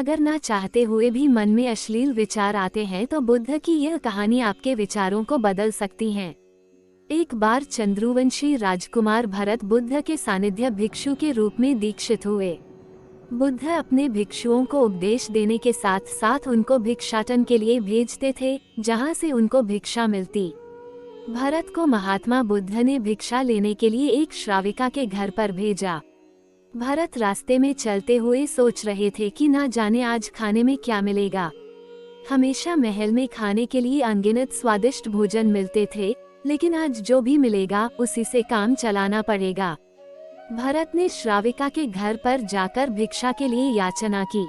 अगर ना चाहते हुए भी मन में अश्लील विचार आते हैं तो बुद्ध की यह कहानी आपके विचारों को बदल सकती है। एक बार चंद्रवंशी राजकुमार भरत बुद्ध के सानिध्य भिक्षु के रूप में दीक्षित हुए। बुद्ध अपने भिक्षुओं को उपदेश देने के साथ साथ उनको भिक्षाटन के लिए भेजते थे, जहां से उनको भिक्षा मिलती। भरत को महात्मा बुद्ध ने भिक्षा लेने के लिए एक श्राविका के घर पर भेजा। भरत रास्ते में चलते हुए सोच रहे थे कि ना जाने आज खाने में क्या मिलेगा। हमेशा महल में खाने के लिए अनगिनत स्वादिष्ट भोजन मिलते थे, लेकिन आज जो भी मिलेगा उसी से काम चलाना पड़ेगा। भरत ने श्राविका के घर पर जाकर भिक्षा के लिए याचना की।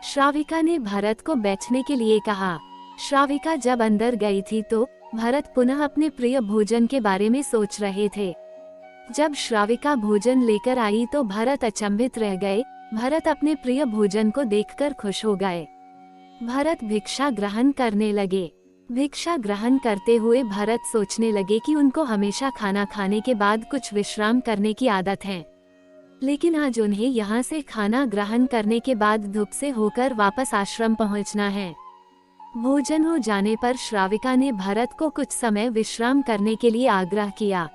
श्राविका ने भरत को बैठने के लिए कहा। श्राविका जब अंदर गई थी तो भरत पुनः अपने प्रिय भोजन के बारे में सोच रहे थे। जब श्राविका भोजन लेकर आई तो भरत अचंभित रह गए। भरत अपने प्रिय भोजन को देखकर खुश हो गए। भरत भिक्षा ग्रहण करने लगे। भिक्षा ग्रहण करते हुए भरत सोचने लगे कि उनको हमेशा खाना खाने के बाद कुछ विश्राम करने की आदत है, लेकिन आज उन्हें यहाँ से खाना ग्रहण करने के बाद धूप से होकर वापस आश्रम पहुँचना है। भोजन हो जाने पर श्राविका ने भरत को कुछ समय विश्राम करने के लिए आग्रह किया।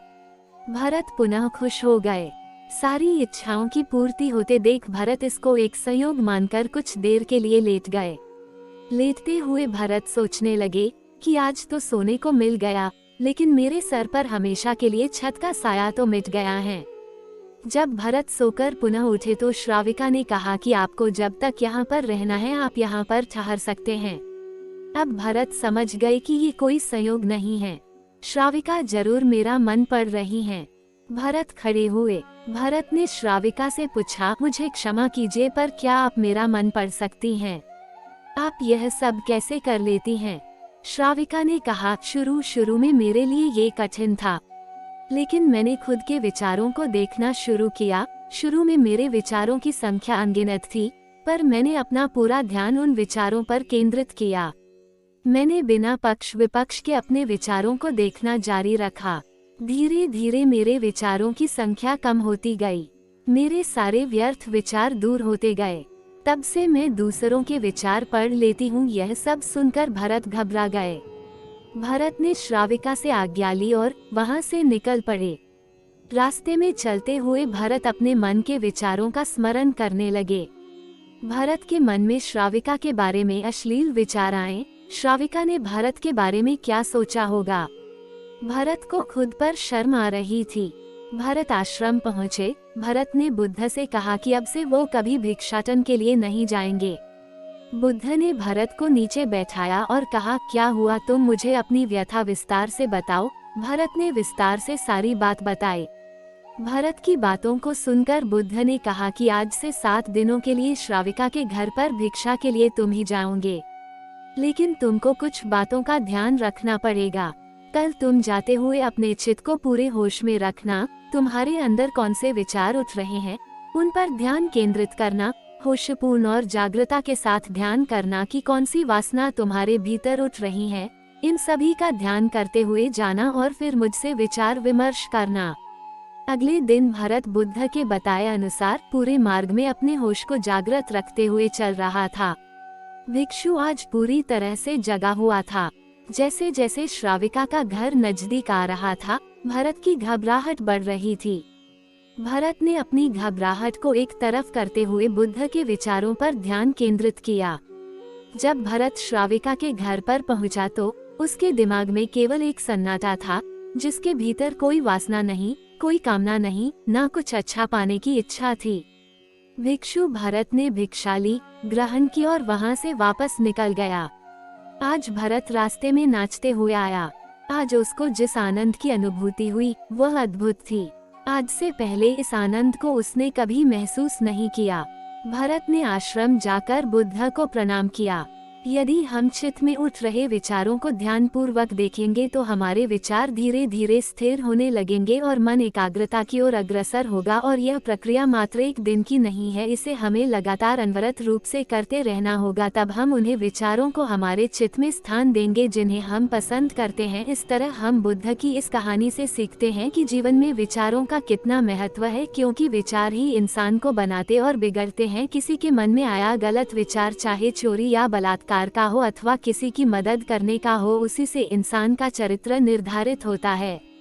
भरत पुनः खुश हो गए। सारी इच्छाओं की पूर्ति होते देख भरत इसको एक संयोग मानकर कुछ देर के लिए लेट गए। लेटते हुए भरत सोचने लगे कि आज तो सोने को मिल गया, लेकिन मेरे सर पर हमेशा के लिए छत का साया तो मिट गया है। जब भरत सोकर पुनः उठे तो श्राविका ने कहा कि आपको जब तक यहाँ पर रहना है आप यहाँ पर ठहर सकते हैं। अब भरत समझ गए कि ये कोई संयोग नहीं है, श्राविका जरूर मेरा मन पढ़ रही हैं। भरत खड़े हुए। भरत ने श्राविका से पूछा, मुझे क्षमा कीजिए पर क्या आप मेरा मन पढ़ सकती हैं? आप यह सब कैसे कर लेती हैं? श्राविका ने कहा, शुरू में मेरे लिए ये कठिन था, लेकिन मैंने खुद के विचारों को देखना शुरू किया। शुरू में मेरे विचारों की संख्या अनगिनत थी, पर मैंने अपना पूरा ध्यान उन विचारों पर केंद्रित किया। मैंने बिना पक्ष विपक्ष के अपने विचारों को देखना जारी रखा। धीरे धीरे मेरे विचारों की संख्या कम होती गई। मेरे सारे व्यर्थ विचार दूर होते गए। तब से मैं दूसरों के विचार पढ़ लेती हूँ। यह सब सुनकर भरत घबरा गए। भरत ने श्राविका से आज्ञा ली और वहाँ से निकल पड़े। रास्ते में चलते हुए भरत अपने मन के विचारों का स्मरण करने लगे। भरत के मन में श्राविका के बारे में अश्लील विचार आए। श्राविका ने भरत के बारे में क्या सोचा होगा? भरत को खुद पर शर्म आ रही थी। भरत आश्रम पहुँचे। भरत ने बुद्ध से कहा कि अब से वो कभी भिक्षाटन के लिए नहीं जाएंगे। बुद्ध ने भरत को नीचे बैठाया और कहा, क्या हुआ, तुम मुझे अपनी व्यथा विस्तार से बताओ। भरत ने विस्तार से सारी बात बताई। भरत की बातों को सुनकर बुद्ध ने कहा कि आज से 7 दिनों के लिए श्राविका के घर पर भिक्षा के लिए तुम ही जाओगे, लेकिन तुमको कुछ बातों का ध्यान रखना पड़ेगा। कल तुम जाते हुए अपने चित्त को पूरे होश में रखना। तुम्हारे अंदर कौन से विचार उठ रहे हैं उन पर ध्यान केंद्रित करना। होशपूर्ण और जागृता के साथ ध्यान करना कि कौन सी वासना तुम्हारे भीतर उठ रही है। इन सभी का ध्यान करते हुए जाना और फिर मुझसे विचार विमर्श करना। अगले दिन भरत बुद्ध के बताए अनुसार पूरे मार्ग में अपने होश को जागृत रखते हुए चल रहा था। भिक्षु आज पूरी तरह से जगा हुआ था। जैसे जैसे श्राविका का घर नजदीक आ रहा था, भरत की घबराहट बढ़ रही थी। भरत ने अपनी घबराहट को एक तरफ करते हुए बुद्ध के विचारों पर ध्यान केंद्रित किया। जब भरत श्राविका के घर पर पहुंचा तो उसके दिमाग में केवल एक सन्नाटा था, जिसके भीतर कोई वासना नहीं, कोई कामना नहीं, न कुछ अच्छा पाने की इच्छा थी। भिक्षु भरत ने भिक्षा ली, ग्रहण की और वहां से वापस निकल गया। आज भरत रास्ते में नाचते हुए आया। आज उसको जिस आनंद की अनुभूति हुई वह अद्भुत थी। आज से पहले इस आनंद को उसने कभी महसूस नहीं किया। भरत ने आश्रम जाकर बुद्ध को प्रणाम किया। यदि हम चित्त में उठ रहे विचारों को ध्यानपूर्वक देखेंगे तो हमारे विचार धीरे धीरे स्थिर होने लगेंगे और मन एकाग्रता की ओर अग्रसर होगा। और यह प्रक्रिया मात्र एक दिन की नहीं है, इसे हमें लगातार अनवरत रूप से करते रहना होगा। तब हम उन्हें विचारों को हमारे चित्त में स्थान देंगे जिन्हें हम पसंद करते हैं। इस तरह हम बुद्ध की इस कहानी से सीखते हैं कि जीवन में विचारों का कितना महत्व है, क्योंकि विचार ही इंसान को बनाते और बिगड़ते हैं। किसी के मन में आया गलत विचार, चाहे चोरी या बलात्कार का हो अथवा किसी की मदद करने का हो, उसी से इंसान का चरित्र निर्धारित होता है।